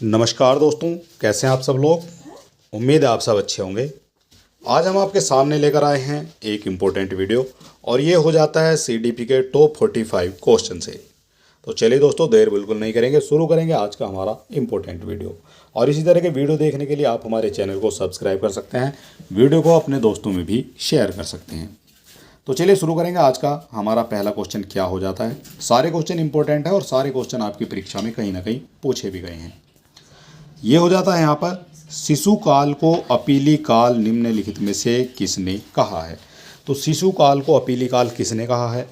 नमस्कार दोस्तों, कैसे हैं आप सब लोग। उम्मीद है आप सब अच्छे होंगे। आज हम आपके सामने लेकर आए हैं एक इम्पोर्टेंट वीडियो और ये हो जाता है सीडीपी के टॉप 45 क्वेश्चन से। तो चलिए दोस्तों, देर बिल्कुल नहीं करेंगे, शुरू करेंगे आज का हमारा इम्पोर्टेंट वीडियो। और इसी तरह के वीडियो देखने के लिए आप हमारे चैनल को सब्सक्राइब कर सकते हैं, वीडियो को अपने दोस्तों में भी शेयर कर सकते हैं। तो चलिए शुरू करेंगे। आज का हमारा पहला क्वेश्चन क्या हो जाता है। सारे क्वेश्चन इंपॉर्टेंट है और सारे क्वेश्चन आपकी परीक्षा में कहीं ना कहीं पूछे भी गए हैं। ये हो जाता है यहाँ पर, शिशु काल को अपीली काल निम्नलिखित में से किसने कहा है। तो शिशु काल को अपीली काल किसने कहा है।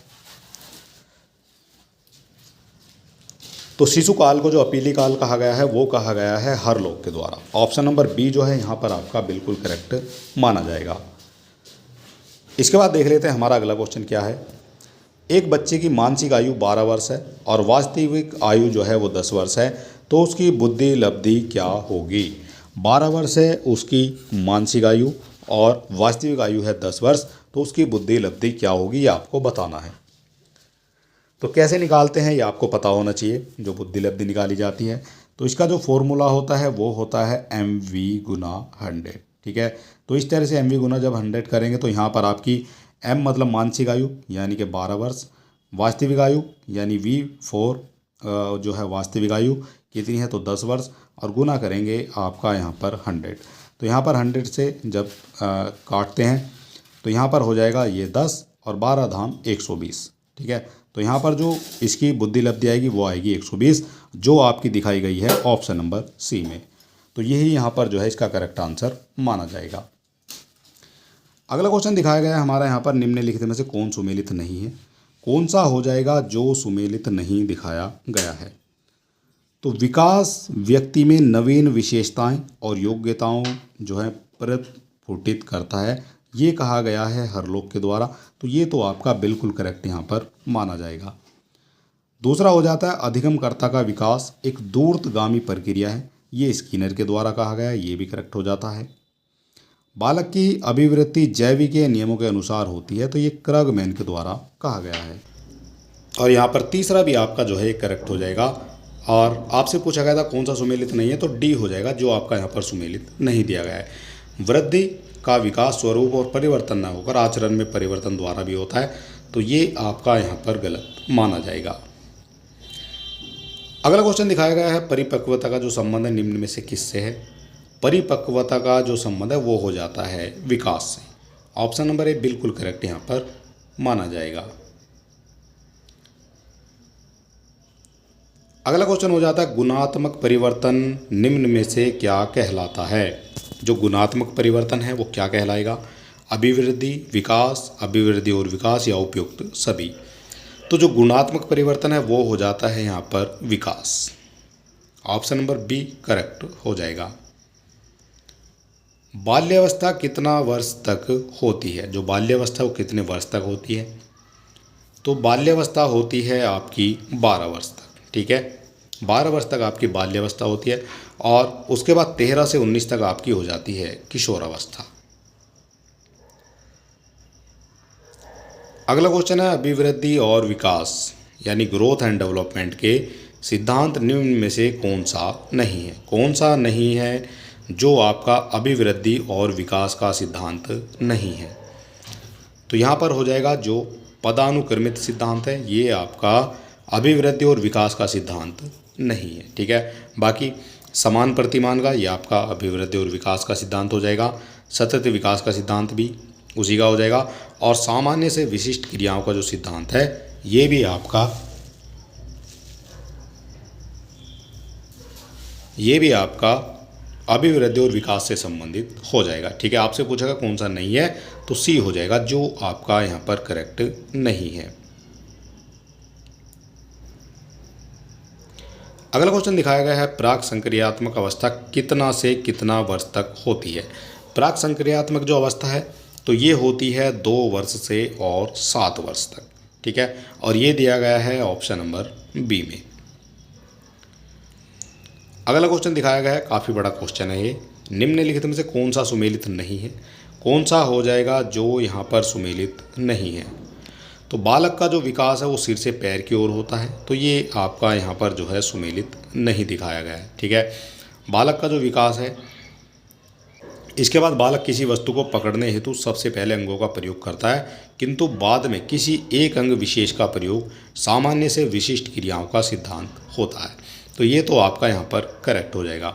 तो शिशु काल को जो अपीली काल कहा गया है वो कहा गया है हरलोक के द्वारा। ऑप्शन नंबर बी जो है यहाँ पर आपका बिल्कुल करेक्ट माना जाएगा। इसके बाद देख लेते हैं हमारा अगला क्वेश्चन क्या है। एक बच्चे की मानसिक आयु 12 वर्ष है और वास्तविक आयु जो है वो 10 वर्ष है, तो उसकी बुद्धि लब्धि क्या होगी। 12 वर्ष है उसकी मानसिक आयु और वास्तविक आयु है 10 वर्ष, तो उसकी बुद्धि लब्धि क्या होगी ये आपको बताना है। तो कैसे निकालते हैं ये आपको पता होना चाहिए, जो बुद्धि लब्धि निकाली जाती है। तो इसका जो फॉर्मूला होता है वो होता है MV गुना 100। ठीक है, तो इस तरह से MV गुना जब 100 करेंगे तो यहाँ पर आपकी M मतलब मानसिक आयु यानी कि 12 वर्ष, वास्तविक आयु यानी V4 जो है वास्तविक आयु कितनी है तो 10 वर्ष, और गुना करेंगे आपका यहाँ पर 100। तो यहाँ पर 100 से जब काटते हैं तो यहाँ पर हो जाएगा ये 10 और 12 धाम 120। ठीक है, तो यहाँ पर जो इसकी बुद्धि लब्धि आएगी वो आएगी 120, जो आपकी दिखाई गई है ऑप्शन नंबर सी में। तो यही यहाँ पर जो है इसका करेक्ट आंसर माना जाएगा। अगला क्वेश्चन दिखाया गया है हमारा यहाँ पर, निम्नलिखित में से कौन सुमेलित नहीं है। कौन सा हो जाएगा जो सुमेलित नहीं दिखाया गया है। तो विकास व्यक्ति में नवीन विशेषताएं और योग्यताओं जो है प्रस्फुटित करता है, ये कहा गया है हरलोक के द्वारा। तो ये तो आपका बिल्कुल करेक्ट यहाँ पर माना जाएगा। दूसरा हो जाता है, अधिगमकर्ता का विकास एक दूरगामी प्रक्रिया है, ये स्किनर के द्वारा कहा गया है, ये भी करेक्ट हो जाता है। बालक की अभिवृद्धि जैविकीय नियमों के अनुसार होती है, तो ये क्रगमैन के द्वारा कहा गया है। और यहाँ पर तीसरा भी आपका जो है करेक्ट हो जाएगा। और आपसे पूछा गया था कौन सा सुमेलित नहीं है, तो डी हो जाएगा, जो आपका यहाँ पर सुमेलित नहीं दिया गया है। वृद्धि का विकास स्वरूप और परिवर्तन न होकर आचरण में परिवर्तन द्वारा भी होता है, तो ये आपका यहाँ पर गलत माना जाएगा। अगला क्वेश्चन दिखाया गया है, परिपक्वता का जो संबंध है निम्न में से किससे है। परिपक्वता का जो संबंध है वो हो जाता है विकास से। ऑप्शन नंबर ए बिल्कुल करेक्ट यहाँ पर माना जाएगा। अगला क्वेश्चन हो जाता है, गुणात्मक परिवर्तन निम्न में से क्या कहलाता है। जो गुणात्मक परिवर्तन है वो क्या कहलाएगा। अभिवृद्धि, विकास, अभिवृद्धि और विकास, या उपयुक्त सभी। तो जो गुणात्मक परिवर्तन है वो हो जाता है यहाँ पर विकास। ऑप्शन नंबर बी करेक्ट हो जाएगा। बाल्यावस्था कितना वर्ष तक होती है। जो बाल्यावस्था वो कितने वर्ष तक होती है। तो बाल्यावस्था होती है आपकी 12 वर्ष तक। ठीक है, 12 वर्ष तक आपकी बाल्यावस्था होती है और उसके बाद 13 से 19 तक आपकी हो जाती है किशोरावस्था। अगला क्वेश्चन है, अभिवृद्धि और विकास यानी ग्रोथ एंड डेवलपमेंट के सिद्धांत निम्न में से कौन सा नहीं है। कौन सा नहीं है जो आपका अभिवृद्धि और विकास का सिद्धांत नहीं है। तो यहाँ पर हो जाएगा जो पदानुक्रमित सिद्धांत है, ये आपका अभिवृद्धि और विकास का सिद्धांत नहीं है। ठीक है, बाकी समान प्रतिमान का ये आपका अभिवृद्धि और विकास का सिद्धांत हो जाएगा। सतत विकास का सिद्धांत भी उसी का हो जाएगा। और सामान्य से विशिष्ट क्रियाओं का जो सिद्धांत है ये भी आपका अभिवृद्धि और विकास से संबंधित हो जाएगा। ठीक है, आपसे पूछेगा कौन सा नहीं है, तो सी हो जाएगा, जो आपका यहाँ पर करेक्ट नहीं है। अगला क्वेश्चन दिखाया गया है, प्राक संक्रियात्मक अवस्था कितना से कितना वर्ष तक होती है। प्राक संक्रियात्मक जो अवस्था है तो ये होती है 2 वर्ष से और 7 वर्ष तक। ठीक है, और ये दिया गया है ऑप्शन नंबर बी में। अगला क्वेश्चन दिखाया गया है, काफ़ी बड़ा क्वेश्चन है ये, निम्नलिखित में से कौन सा सुमेलित नहीं है। कौन सा हो जाएगा जो यहाँ पर सुमेलित नहीं है। तो बालक का जो विकास है वो सिर से पैर की ओर होता है, तो ये आपका यहाँ पर जो है सुमेलित नहीं दिखाया गया है। ठीक है, बालक का जो विकास है, इसके बाद बालक किसी वस्तु को पकड़ने हेतु सबसे पहले अंगों का प्रयोग करता है, किंतु बाद में किसी एक अंग विशेष का प्रयोग सामान्य से विशिष्ट क्रियाओं का सिद्धांत होता है। तो ये तो आपका यहाँ पर करेक्ट हो जाएगा।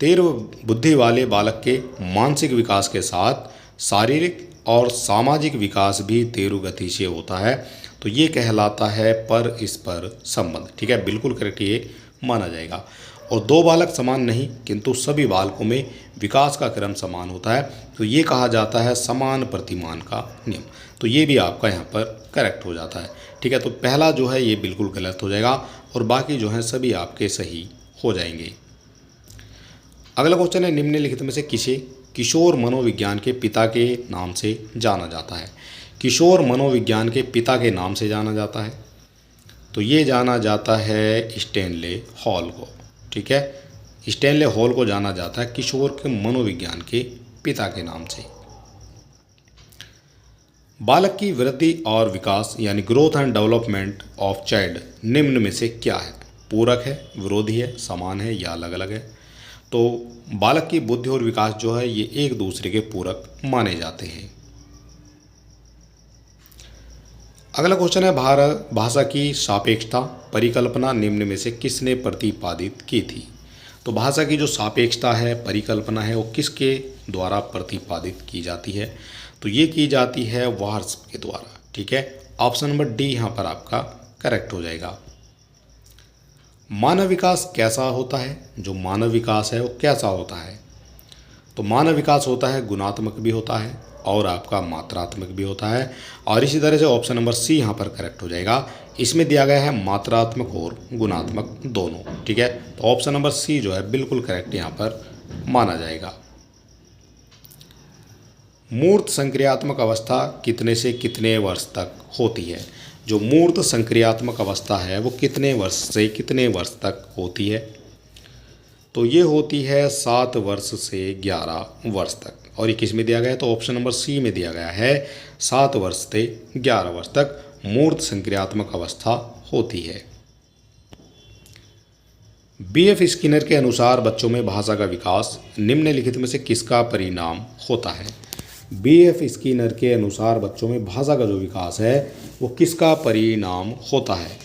तीव्र बुद्धि वाले बालक के मानसिक विकास के साथ शारीरिक और सामाजिक विकास भी तीव्र गति से होता है, तो ये कहलाता है परस्पर संबंध। ठीक है, बिल्कुल करेक्ट ये माना जाएगा। और दो बालक समान नहीं किंतु सभी बालकों में विकास का क्रम समान होता है, तो ये कहा जाता है समान प्रतिमान का नियम। तो ये भी आपका यहाँ पर करेक्ट हो जाता है। ठीक है, तो पहला जो है ये बिल्कुल गलत हो जाएगा और बाकी जो है सभी आपके सही हो जाएंगे। अगला क्वेश्चन है, निम्नलिखित में से किसे किशोर मनोविज्ञान के पिता के नाम से जाना जाता है? किशोर मनोविज्ञान के पिता के नाम से जाना जाता है, तो ये जाना जाता है स्टैनले हॉल को। ठीक है, स्टैनले हॉल को जाना जाता है किशोर के मनोविज्ञान के पिता के नाम से। बालक की वृद्धि और विकास यानी growth and development of child निम्न में से क्या है? पूरक है, विरोधी है, समान है या अलग अलग है? तो बालक की बुद्धि और विकास जो है ये एक दूसरे के पूरक माने जाते हैं। अगला क्वेश्चन है, भाषा की सापेक्षता परिकल्पना निम्न में से किसने प्रतिपादित की थी? तो भाषा की जो सापेक्षता है, परिकल्पना है, वो किसके द्वारा प्रतिपादित की जाती है? तो ये की जाती है वार्स के द्वारा। ठीक है, ऑप्शन नंबर डी यहाँ पर आपका करेक्ट हो जाएगा। मानव विकास कैसा होता है? जो मानव विकास है वो कैसा होता है? तो मानव विकास होता है गुणात्मक भी होता है और आपका मात्रात्मक भी होता है, और इसी तरह से ऑप्शन नंबर सी यहाँ पर करेक्ट हो जाएगा। इसमें दिया गया है मात्रात्मक और गुणात्मक दोनों। ठीक है, तो ऑप्शन नंबर सी जो है बिल्कुल करेक्ट यहाँ पर माना जाएगा। मूर्त संक्रियात्मक अवस्था कितने से कितने वर्ष तक होती है? जो मूर्त संक्रियात्मक अवस्था है वो कितने वर्ष से कितने वर्ष तक होती है? तो ये होती है 7 वर्ष से 11 वर्ष तक, और ये किस में दिया गया है? तो ऑप्शन नंबर सी में दिया गया है 7 वर्ष से 11 वर्ष तक मूर्त संक्रियात्मक अवस्था होती है। बीएफ स्किनर के अनुसार बच्चों में भाषा का विकास निम्नलिखित में से किसका परिणाम होता है? बीएफ स्किनर के अनुसार बच्चों में भाषा का जो विकास है वो किसका परिणाम होता है?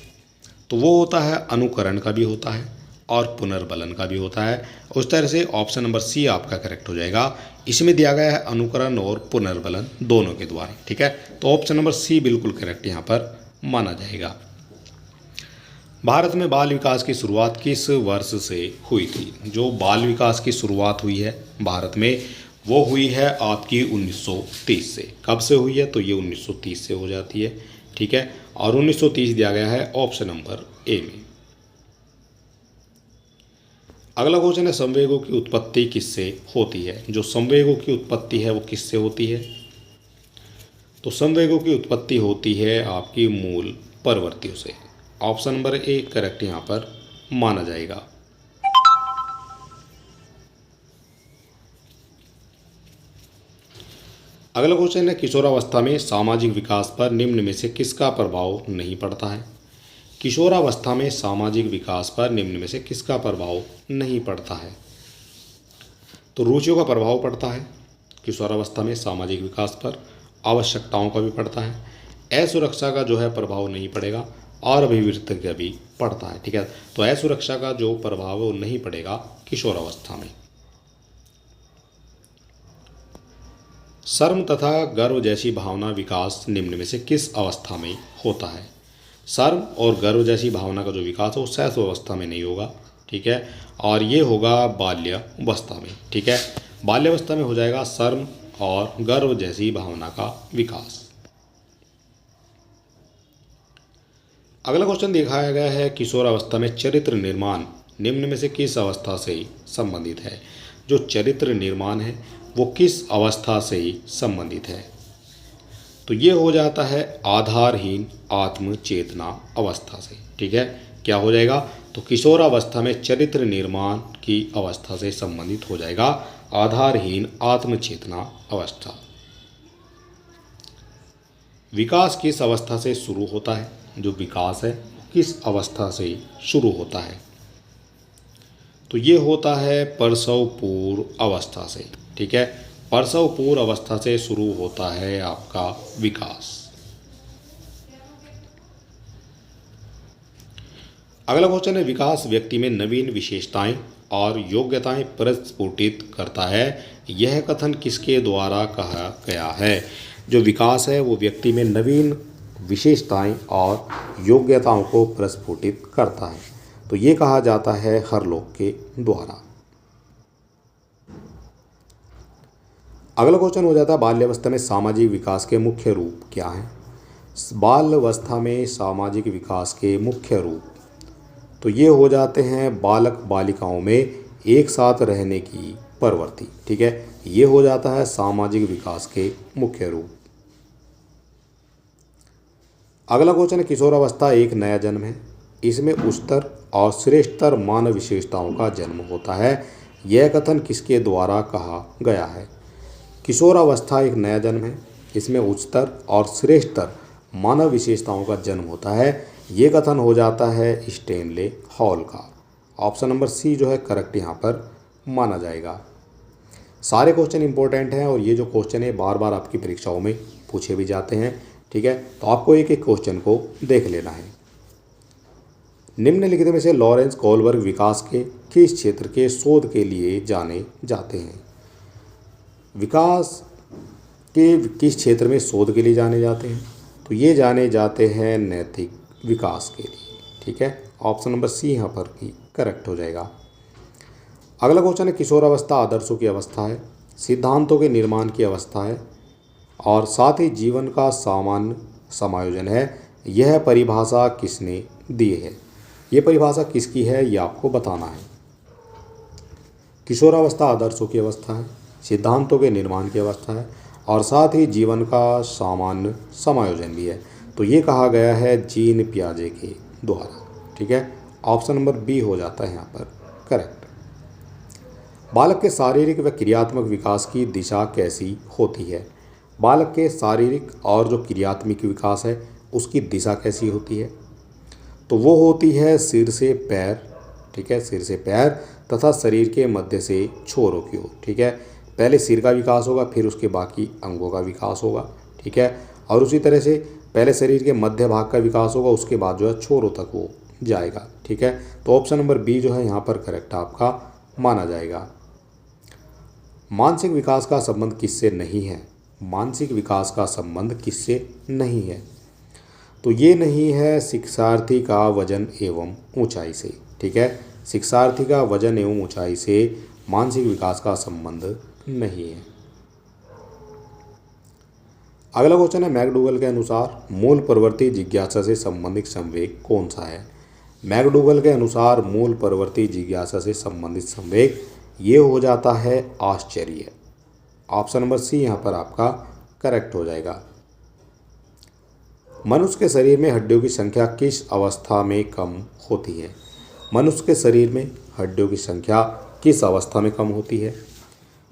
तो वो होता है अनुकरण का भी होता है और पुनर्बलन का भी होता है। उस तरह से ऑप्शन नंबर सी आपका करेक्ट हो जाएगा। इसमें दिया गया है अनुकरण और पुनर्बलन दोनों के द्वारा। ठीक है, तो ऑप्शन नंबर सी बिल्कुल करेक्ट यहाँ पर माना जाएगा। भारत में बाल विकास की शुरुआत किस वर्ष से हुई थी? जो बाल विकास की शुरुआत हुई है भारत में वो हुई है आपकी 1930 से। कब से हुई है? तो ये 1930 से हो जाती है। ठीक है, और 1930 दिया गया है ऑप्शन नंबर ए में। अगला क्वेश्चन है, संवेगों की उत्पत्ति किससे होती है? जो संवेगों की उत्पत्ति है वो किससे होती है? तो संवेगों की उत्पत्ति होती है आपकी मूल प्रवृत्तियों से। ऑप्शन नंबर ए करेक्ट यहाँ पर माना जाएगा। अगला क्वेश्चन है, किशोरावस्था में सामाजिक विकास पर निम्न में से किसका प्रभाव नहीं पड़ता है? किशोरावस्था में सामाजिक विकास पर निम्न में से किसका प्रभाव नहीं पड़ता है? तो रुचियों का प्रभाव पड़ता है किशोरावस्था में सामाजिक विकास पर, आवश्यकताओं का भी पड़ता है, असुरक्षा का जो है प्रभाव नहीं पड़ेगा, और अभिवृत्ति का भी पड़ता है। ठीक है, तो असुरक्षा का जो प्रभाव है वो नहीं पड़ेगा किशोरावस्था में। शर्म तथा गर्व जैसी भावना विकास निम्न में से किस अवस्था में होता है? शर्म और गर्व जैसी भावना का जो विकास है वो शैशवावस्था में नहीं होगा। ठीक है, और ये होगा बाल्यावस्था में। ठीक है, बाल्यावस्था में हो जाएगा शर्म और गर्व जैसी भावना का विकास। अगला क्वेश्चन दिखाया गया है, किशोरावस्था में चरित्र निर्माण निम्न में से किस अवस्था से संबंधित है? जो चरित्र निर्माण है वो किस अवस्था से संबंधित है? तो ये हो जाता है आधारहीन आत्म चेतना अवस्था से। ठीक है, क्या हो जाएगा? तो किशोरावस्था में चरित्र निर्माण की अवस्था से संबंधित हो जाएगा आधारहीन आत्म चेतना अवस्था। विकास किस अवस्था से शुरू होता है? जो विकास है किस अवस्था से शुरू होता है? तो ये होता है प्रसव पूर्व अवस्था से। ठीक है, प्रसव पूर्व अवस्था से शुरू होता है आपका विकास। अगला क्वेश्चन है, विकास व्यक्ति में नवीन विशेषताएं और योग्यताएं प्रस्फुटित करता है, यह कथन किसके द्वारा कहा गया है? जो विकास है वो व्यक्ति में नवीन विशेषताएं और योग्यताओं को प्रस्फुटित करता है, तो ये कहा जाता है हरलोक के द्वारा। अगला क्वेश्चन हो जाता है, बाल्यावस्था में सामाजिक विकास के मुख्य रूप क्या हैं? बाल्यावस्था में सामाजिक विकास के मुख्य रूप तो ये हो जाते हैं बालक बालिकाओं में एक साथ रहने की प्रवृत्ति। ठीक है, ये हो जाता है सामाजिक विकास के मुख्य रूप। अगला क्वेश्चन है, किशोरावस्था एक नया जन्म है, इसमें उच्चतर और श्रेष्ठतर मानव विशेषताओं का जन्म होता है, यह कथन किसके द्वारा कहा गया है? किशोरावस्था एक नया जन्म है, इसमें उच्चतर और श्रेष्ठतर मानव विशेषताओं का जन्म होता है, ये कथन हो जाता है स्टैनले हॉल का। ऑप्शन नंबर सी जो है करेक्ट यहाँ पर माना जाएगा। सारे क्वेश्चन इंपॉर्टेंट हैं और ये जो क्वेश्चन है बार बार आपकी परीक्षाओं में पूछे भी जाते हैं। ठीक है, तो आपको एक एक क्वेश्चन को देख लेना है। निम्नलिखित में से लॉरेंस कोलबर्ग विकास के किस क्षेत्र के शोध के लिए जाने जाते हैं? विकास के किस क्षेत्र में शोध के लिए जाने जाते हैं? तो ये जाने जाते हैं नैतिक विकास के लिए। ठीक है, ऑप्शन नंबर सी यहाँ पर ही करेक्ट हो जाएगा। अगला क्वेश्चन है, किशोरावस्था आदर्शों की अवस्था है, सिद्धांतों के निर्माण की अवस्था है और साथ ही जीवन का सामान्य समायोजन है, यह परिभाषा किसने दी है? ये परिभाषा किसकी है ये आपको बताना है। किशोरावस्था आदर्शों की अवस्था है, सिद्धांतों के निर्माण की अवस्था है और साथ ही जीवन का सामान्य समायोजन भी है, तो ये कहा गया है जीन पियाजे के द्वारा। ठीक है, ऑप्शन नंबर बी हो जाता है यहाँ पर करेक्ट। बालक के शारीरिक व क्रियात्मक विकास की दिशा कैसी होती है? बालक के शारीरिक और जो क्रियात्मक विकास है उसकी दिशा कैसी होती है? तो वो होती है सिर से पैर। ठीक है, सिर से पैर तथा शरीर के मध्य से छोरों की ओर। ठीक है, पहले सिर का विकास होगा, फिर उसके बाकी अंगों का विकास होगा। ठीक है, और उसी तरह से पहले शरीर के मध्य भाग का विकास होगा, उसके बाद जो है छोरों तक वो जाएगा। ठीक है, तो ऑप्शन नंबर बी जो है यहाँ पर करेक्ट आपका माना जाएगा। मानसिक विकास का संबंध किससे नहीं है? मानसिक विकास का संबंध किससे नहीं है? तो ये नहीं है शिक्षार्थी का वजन एवं ऊंचाई से। ठीक है, शिक्षार्थी का वजन एवं ऊंचाई से मानसिक विकास का संबंध नहीं है। अगला क्वेश्चन है, मैकडूगल के अनुसार मूल प्रवृत्ति जिज्ञासा से संबंधित संवेग कौन सा है? मैकडूगल के अनुसार मूल प्रवृत्ति जिज्ञासा से संबंधित संवेग ये हो जाता है आश्चर्य। ऑप्शन नंबर सी यहाँ पर आपका करेक्ट हो जाएगा। मनुष्य के शरीर में हड्डियों की संख्या किस अवस्था में कम होती है? मनुष्य के शरीर में हड्डियों की संख्या किस अवस्था में कम होती है?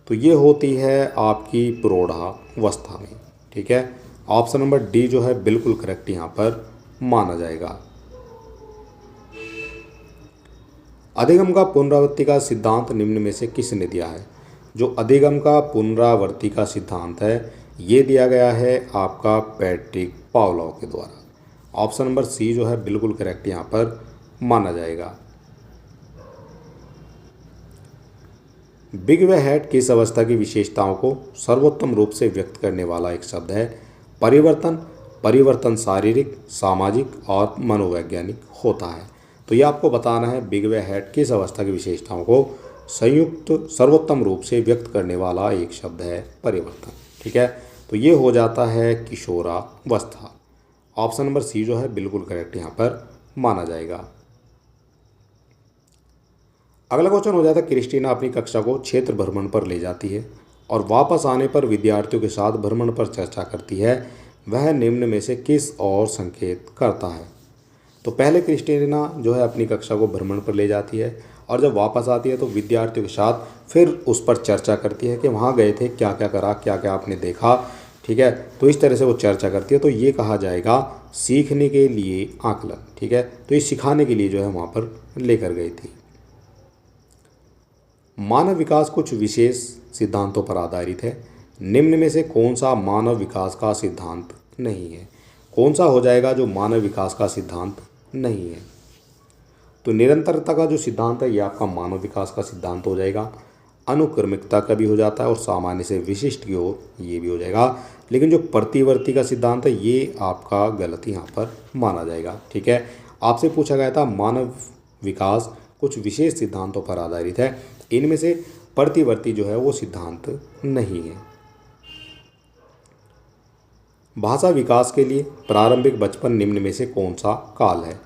तो ये होती है आपकी प्रौढ़ावस्था में। ठीक है, ऑप्शन नंबर डी जो है बिल्कुल करेक्ट यहाँ पर माना जाएगा। अधिगम का पुनरावृत्ति का सिद्धांत निम्न में से किसने दिया है? जो अधिगम का पुनरावृत्ति का सिद्धांत है ये दिया गया है आपका पैट्रिक पावलोव के द्वारा। ऑप्शन नंबर सी जो है बिल्कुल करेक्ट यहाँ पर माना जाएगा। बिग व हेड किस अवस्था की विशेषताओं को सर्वोत्तम रूप से व्यक्त करने वाला एक शब्द है? परिवर्तन, परिवर्तन शारीरिक, सामाजिक और मनोवैज्ञानिक होता है। तो ये आपको बताना है बिग व हेड किस अवस्था की विशेषताओं को संयुक्त सर्वोत्तम रूप से व्यक्त करने वाला एक शब्द है परिवर्तन। ठीक है, तो ये हो जाता है किशोरावस्था। ऑप्शन नंबर सी जो है बिल्कुल करेक्ट यहाँ पर माना जाएगा। अगला क्वेश्चन हो जाता है, क्रिस्टीना अपनी कक्षा को क्षेत्र भ्रमण पर ले जाती है और वापस आने पर विद्यार्थियों के साथ भ्रमण पर चर्चा करती है, वह निम्न में से किस और संकेत करता है? तो पहले क्रिस्टीना जो है अपनी कक्षा को भ्रमण पर ले जाती है और जब वापस आती है तो विद्यार्थियों के साथ फिर उस पर चर्चा करती है कि वहाँ गए थे, क्या क्या करा, क्या क्या आपने देखा। ठीक है। तो इस तरह से वो चर्चा करती है, तो ये कहा जाएगा सीखने के लिए आकलन, ठीक है। तो ये सिखाने के लिए जो है वहाँ पर लेकर गई थी। मानव विकास कुछ विशेष सिद्धांतों पर आधारित है, निम्न में से कौन सा मानव विकास का सिद्धांत नहीं है? कौन सा हो जाएगा जो मानव विकास का सिद्धांत नहीं है? तो निरंतरता का जो सिद्धांत है ये आपका मानव विकास का सिद्धांत हो जाएगा। अनुक्रमिकता का भी हो जाता है और सामान्य से विशिष्ट की ओर ये भी हो जाएगा। लेकिन जो प्रतिवर्ती का सिद्धांत है ये आपका गलत यहाँ पर माना जाएगा, ठीक है। आपसे पूछा गया था मानव विकास कुछ विशेष सिद्धांतों पर आधारित है, इनमें से प्रतिवर्ती जो है वो सिद्धांत नहीं है। भाषा विकास के लिए प्रारंभिक बचपन निम्न में से कौन सा काल है?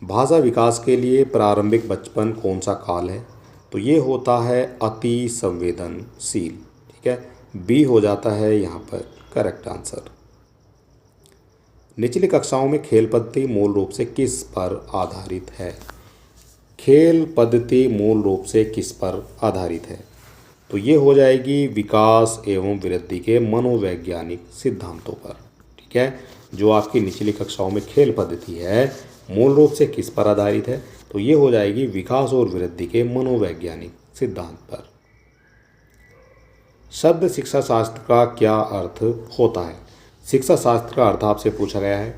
भाषा विकास के लिए प्रारंभिक बचपन कौन सा काल है? तो ये होता है अति संवेदनशील, ठीक है। बी हो जाता है यहाँ पर करेक्ट आंसर। निचली कक्षाओं में खेल पद्धति मूल रूप से किस पर आधारित है? खेल पद्धति मूल रूप से किस पर आधारित है? तो ये हो जाएगी विकास एवं वृद्धि के मनोवैज्ञानिक सिद्धांतों पर, ठीक है। जो आपकी निचली कक्षाओं में खेल पद्धति है मूल रूप से किस पर आधारित है? तो ये हो जाएगी विकास और वृद्धि के मनोवैज्ञानिक सिद्धांत पर। शब्द शिक्षा शास्त्र का क्या अर्थ होता है? शिक्षा शास्त्र का अर्थ आपसे पूछा गया है,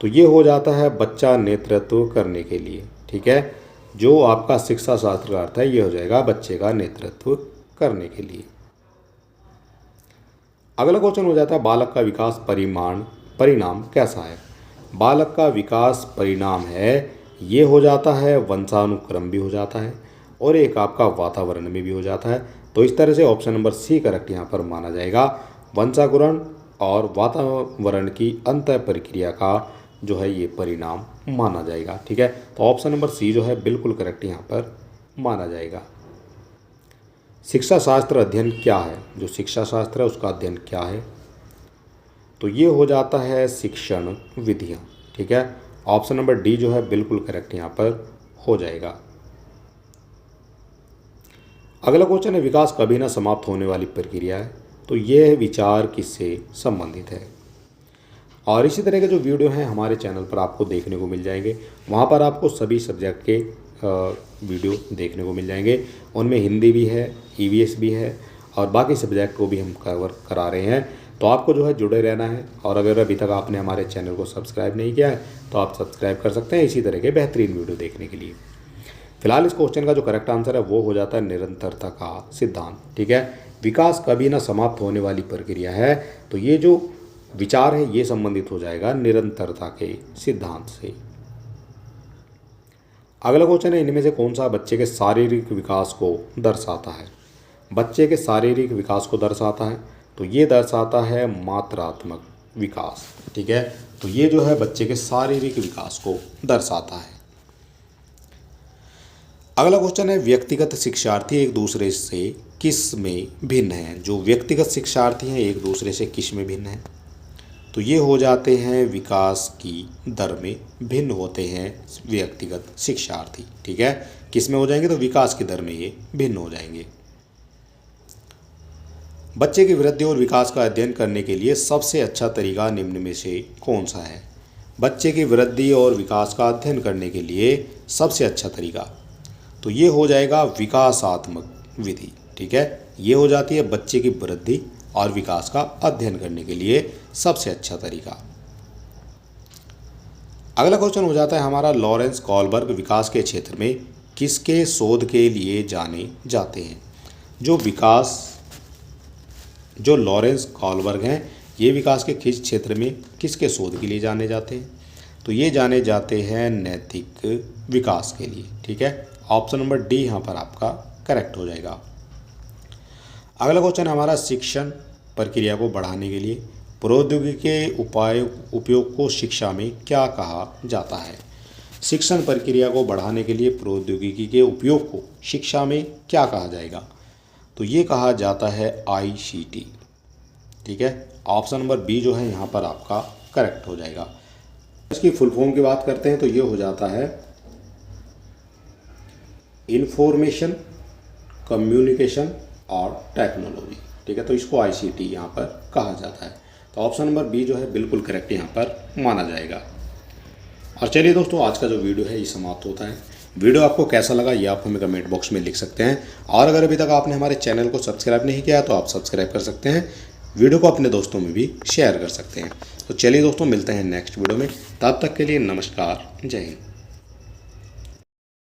तो ये हो जाता है बच्चा नेतृत्व करने के लिए, ठीक है। जो आपका शिक्षा शास्त्र का अर्थ है ये हो जाएगा बच्चे का नेतृत्व करने के लिए। अगला क्वेश्चन हो जाता है बालक का विकास परिणाम कैसा है? बालक का विकास परिणाम है ये हो जाता है वंशानुक्रम भी हो जाता है और एक आपका वातावरण में भी हो जाता है। तो इस तरह से ऑप्शन नंबर सी करेक्ट यहाँ पर माना जाएगा। वंशानुक्रम और वातावरण की अंतर प्रक्रिया का जो है ये परिणाम माना जाएगा, ठीक है। तो ऑप्शन नंबर सी जो है बिल्कुल करेक्ट यहाँ पर माना जाएगा। शिक्षा शास्त्र अध्ययन क्या है? जो शिक्षा शास्त्र है उसका अध्ययन क्या है? तो ये हो जाता है शिक्षण विधियाँ, ठीक है। ऑप्शन नंबर डी जो है बिल्कुल करेक्ट यहाँ पर हो जाएगा। अगला क्वेश्चन है विकास कभी ना समाप्त होने वाली प्रक्रिया है, तो यह विचार किससे संबंधित है? और इसी तरह के जो वीडियो हैं हमारे चैनल पर आपको देखने को मिल जाएंगे। वहाँ पर आपको सभी सब्जेक्ट के वीडियो देखने को मिल जाएंगे। उनमें हिंदी भी है, ईवीएस भी है और बाकी सब्जेक्ट को भी हम कवर करा रहे हैं। तो आपको जो है जुड़े रहना है और अगर अभी तक आपने हमारे चैनल को सब्सक्राइब नहीं किया है तो आप सब्सक्राइब कर सकते हैं इसी तरह के बेहतरीन वीडियो देखने के लिए। फिलहाल इस क्वेश्चन का जो करेक्ट आंसर है वो हो जाता है निरंतरता का सिद्धांत, ठीक है। विकास कभी ना समाप्त होने वाली प्रक्रिया है, तो ये जो विचार है ये संबंधित हो जाएगा निरंतरता के सिद्धांत से। अगला क्वेश्चन है इनमें से कौन सा बच्चे के शारीरिक विकास को दर्शाता है? बच्चे के शारीरिक विकास को दर्शाता है, तो ये दर्शाता है मात्रात्मक विकास, ठीक है। तो ये जो है बच्चे के शारीरिक विकास को दर्शाता है। अगला क्वेश्चन है व्यक्तिगत शिक्षार्थी एक दूसरे से किस में भिन्न हैं? जो व्यक्तिगत शिक्षार्थी हैं एक दूसरे से किस में भिन्न हैं? तो ये हो जाते हैं विकास की दर में भिन्न होते हैं व्यक्तिगत शिक्षार्थी, ठीक है। किस में हो जाएंगे? तो विकास की दर में ये भिन्न हो जाएंगे। बच्चे की वृद्धि और विकास का अध्ययन करने के लिए सबसे अच्छा तरीका निम्न में से कौन सा है? बच्चे की वृद्धि और विकास का अध्ययन करने के लिए सबसे अच्छा तरीका, तो ये हो जाएगा विकासात्मक विधि, ठीक है। ये हो जाती है बच्चे की वृद्धि और विकास का अध्ययन करने के लिए सबसे अच्छा तरीका। अगला क्वेश्चन हो जाता है हमारा लॉरेंस कॉलबर्ग विकास के क्षेत्र में किसके शोध के लिए जाने जाते हैं? जो लॉरेंस कॉलबर्ग हैं ये विकास के किस क्षेत्र में किसके शोध के लिए जाने जाते हैं? तो ये जाने जाते हैं नैतिक विकास के लिए, ठीक है। ऑप्शन नंबर डी यहाँ पर आपका करेक्ट हो जाएगा। अगला क्वेश्चन हमारा शिक्षण प्रक्रिया को बढ़ाने के लिए प्रौद्योगिकी के उपयोग को शिक्षा में क्या कहा जाता है? शिक्षण प्रक्रिया को बढ़ाने के लिए प्रौद्योगिकी के उपयोग को शिक्षा में क्या कहा जाएगा? तो ये कहा जाता है ICT, ठीक है। ऑप्शन नंबर बी जो है यहाँ पर आपका करेक्ट हो जाएगा। इसकी फुल फॉर्म की बात करते हैं तो ये हो जाता है इंफॉर्मेशन कम्युनिकेशन और टेक्नोलॉजी, ठीक है, तो इसको ICT यहाँ पर कहा जाता है। तो ऑप्शन नंबर बी जो है बिल्कुल करेक्ट यहाँ पर माना जाएगा। और चलिए दोस्तों, आज का जो वीडियो है ये समाप्त होता है। वीडियो आपको कैसा लगा ये आप हमें कमेंट बॉक्स में लिख सकते हैं, और अगर अभी तक आपने हमारे चैनल को सब्सक्राइब नहीं किया तो आप सब्सक्राइब कर सकते हैं, वीडियो को अपने दोस्तों में भी शेयर कर सकते हैं। तो चलिए दोस्तों, मिलते हैं नेक्स्ट वीडियो में, तब तक के लिए नमस्कार, जय हिंद।